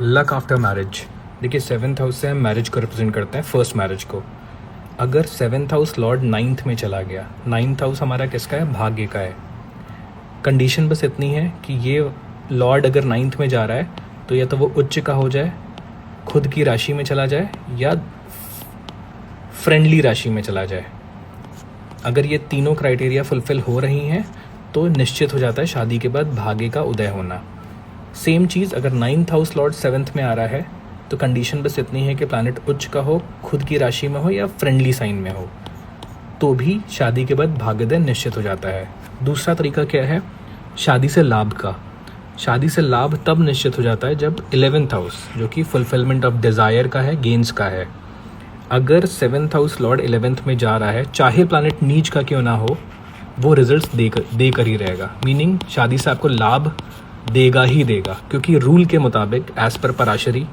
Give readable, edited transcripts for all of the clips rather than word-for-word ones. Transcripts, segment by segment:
Luck after marriage. देखिए, 7th house से हम मैरिज को रिप्रेजेंट करते हैं, फर्स्ट मैरिज को। अगर 7th हाउस लॉर्ड 9th में चला गया, 9th हाउस हमारा किसका है? भाग्य का है। कंडीशन बस इतनी है कि ये लॉर्ड अगर 9th में जा रहा है तो या तो वो उच्च का हो जाए, खुद की राशि में चला जाए, या फ्रेंडली राशि में चला जाए। अगर ये तीनों क्राइटेरिया फुलफिल हो रही हैं तो निश्चित हो जाता है शादी के बाद भाग्य का उदय होना। सेम चीज़ अगर 9th हाउस लॉर्ड 7th में आ रहा है तो कंडीशन बस इतनी है कि प्लैनेट उच्च का हो, खुद की राशि में हो, या फ्रेंडली साइन में हो, तो भी शादी के बाद भाग्योदय निश्चित हो जाता है। दूसरा तरीका क्या है? शादी से लाभ का। शादी से लाभ तब निश्चित हो जाता है जब 11th हाउस, जो कि फुलफिलमेंट ऑफ डिज़ायर का है, गेन्स का है, अगर 7th हाउस लॉर्ड 11th में जा रहा है, चाहे प्लैनेट नीच का क्यों ना हो, वो रिजल्ट्स देकर ही रहेगा। मीनिंग शादी से आपको लाभ देगा ही देगा, क्योंकि रूल के मुताबिक as per Parashari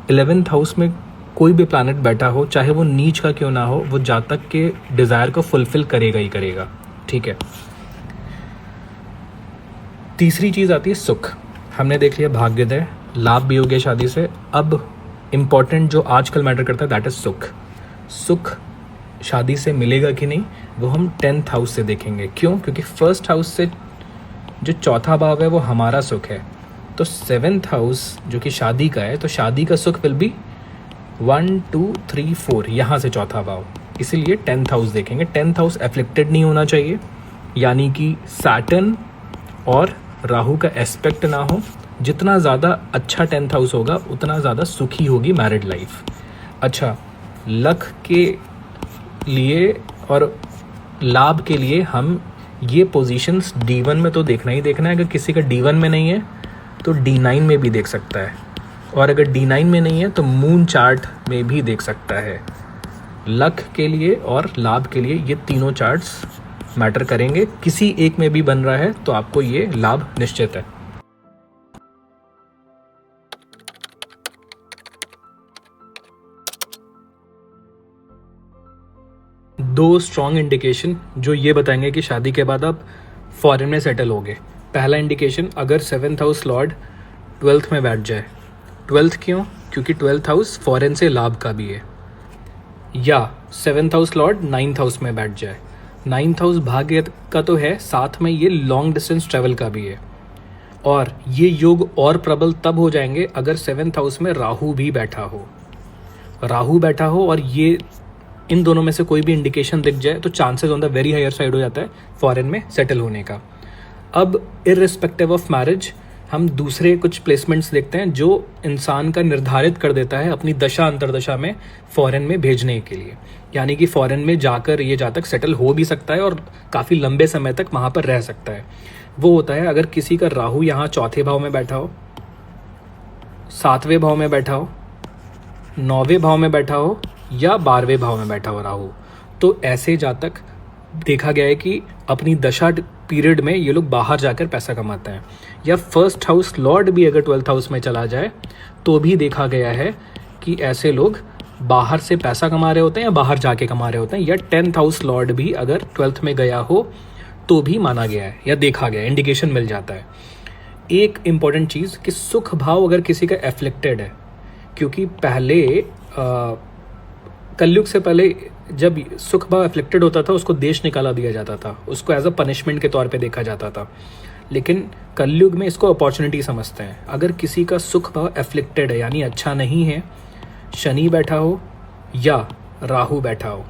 11th house में कोई भी प्लैनेट बैठा हो, चाहे वो नीच का क्यों ना हो, वो जातक के डिज़ायर को फुलफिल करेगा ही करेगा। ठीक है। तीसरी चीज़ आती है सुख। हमने देख लिया भाग्योदय, लाभ भी हो गया शादी से। अब इम्पॉर्टेंट जो आजकल मैटर करता है दैट इज सुख। सुख शादी से मिलेगा कि नहीं वो हम 10th हाउस से देखेंगे। क्यों? क्योंकि फर्स्ट हाउस से जो चौथा भाव है वो हमारा सुख है, तो 7th हाउस जो कि शादी का है, तो शादी का सुख विल बी 1 2 3 4, यहाँ से चौथा भाव, इसीलिए 10th हाउस देखेंगे। 10th हाउस एफ्लिक्टेड नहीं होना चाहिए, यानी कि सैटर्न और राहु का एस्पेक्ट ना हो। जितना ज़्यादा अच्छा 10th हाउस होगा उतना ज़्यादा सुखी होगी मैरिड लाइफ। अच्छा, लक के लिए और लाभ के लिए हम ये पोजीशंस D1 में तो देखना ही देखना है। अगर किसी का D1 में नहीं है तो D9 में भी देख सकता है, और अगर D9 में नहीं है तो मून चार्ट में भी देख सकता है। लक के लिए और लाभ के लिए ये तीनों चार्ट्स मैटर करेंगे। किसी एक में भी बन रहा है तो आपको ये लाभ निश्चित है। दो स्ट्रॉन्ग इंडिकेशन जो ये बताएंगे कि शादी के बाद आप फॉरेन में सेटल होगे। पहला इंडिकेशन, अगर 7th हाउस लॉर्ड 12th में बैठ जाए। 12th क्यों? क्योंकि 12th हाउस फॉरेन से लाभ का भी है। या 7th house Lord 9th house में बैठ जाए। 9th हाउस भाग्य का तो है, साथ में ये लॉन्ग डिस्टेंस ट्रेवल का भी है। और ये योग और प्रबल तब हो जाएंगे अगर 7th हाउस में राहु भी बैठा हो। राहु बैठा हो और ये इन दोनों में से कोई भी इंडिकेशन दिख जाए तो chances on the very higher side हो जाता है फॉरेन में सेटल होने का। अब इररिस्पेक्टिव ऑफ मैरिज हम दूसरे कुछ प्लेसमेंट्स देखते हैं जो इंसान का निर्धारित कर देता है अपनी दशा अंतरदशा में फॉरेन में भेजने के लिए। यानी कि फॉरेन में जाकर ये जातक सेटल हो भी सकता है और काफ़ी लंबे समय तक वहाँ पर रह सकता है। वो होता है अगर किसी का राहु यहाँ चौथे भाव में बैठा हो, 7वें भाव में बैठा हो, 9वें भाव में बैठा हो, या 12वें भाव में बैठा हो राहु। तो ऐसे जातक देखा गया है कि अपनी दशा पीरियड में ये लोग बाहर जाकर पैसा कमाते हैं। या फर्स्ट हाउस लॉर्ड भी अगर 12th हाउस में चला जाए तो भी देखा गया है कि ऐसे लोग बाहर से पैसा कमा रहे होते हैं या बाहर जाके कमा रहे होते हैं। या 10th हाउस लॉर्ड भी अगर 12th में गया हो तो भी माना गया है या देखा गया है, इंडिकेशन मिल जाता है। एक इम्पॉर्टेंट चीज़ कि सुख भाव अगर किसी का एफ्लिक्टेड है, क्योंकि पहले कलयुग से पहले जब सुख भाव एफ्लिक्टेड होता था उसको देश निकाला दिया जाता था, उसको एज अ पनिशमेंट के तौर पे देखा जाता था। लेकिन कलयुग में इसको अपॉर्चुनिटी समझते हैं। अगर किसी का सुख भाव एफ्लिक्टेड है यानी अच्छा नहीं है, शनि बैठा हो या राहु बैठा हो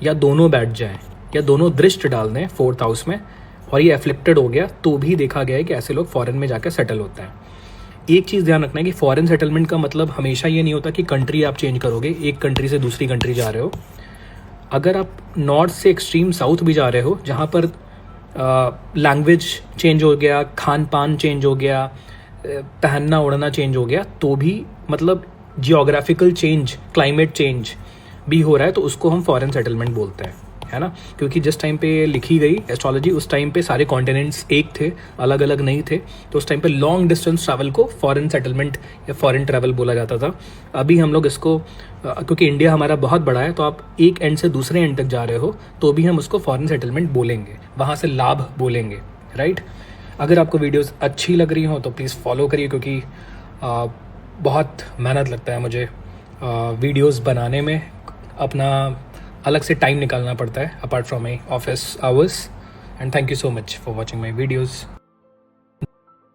या दोनों बैठ जाएं या दोनों दृष्टि डाल दें 4th हाउस में और ये एफ्लिक्टेड हो गया, तो भी देखा गया है कि ऐसे लोग फॉरेन में जाकर सेटल होते हैं। एक चीज़ ध्यान रखना है कि फॉरेन सेटलमेंट का मतलब हमेशा ये नहीं होता कि कंट्री आप चेंज करोगे, एक कंट्री से दूसरी कंट्री जा रहे हो। अगर आप नॉर्थ से एक्सट्रीम साउथ भी जा रहे हो जहाँ पर लैंग्वेज चेंज हो गया, खान पान चेंज हो गया, पहनना ओढ़ना चेंज हो गया, तो भी मतलब जियोग्राफिकल चेंज, क्लाइमेट चेंज भी हो रहा है, तो उसको हम फॉरेन सेटलमेंट बोलते हैं, है ना। क्योंकि जिस टाइम पे लिखी गई एस्ट्रोलॉजी उस टाइम पे सारे कॉन्टिनेंट्स एक थे, अलग अलग नहीं थे, तो उस टाइम पे लॉन्ग डिस्टेंस ट्रैवल को फॉरेन सेटलमेंट या फॉरेन ट्रैवल बोला जाता था। अभी हम लोग इसको क्योंकि इंडिया हमारा बहुत बड़ा है, तो आप एक एंड से दूसरे एंड तक जा रहे हो तो भी हम उसको फॉरेन सेटलमेंट बोलेंगे, वहाँ से लाभ बोलेंगे, राइट। अगर आपको वीडियोज़ अच्छी लग रही हो तो प्लीज़ फॉलो करिए, क्योंकि बहुत मेहनत लगता है मुझे वीडियोस बनाने में, अपना अलग से टाइम निकालना पड़ता है apart from my office hours. And thank you so much for watching my videos.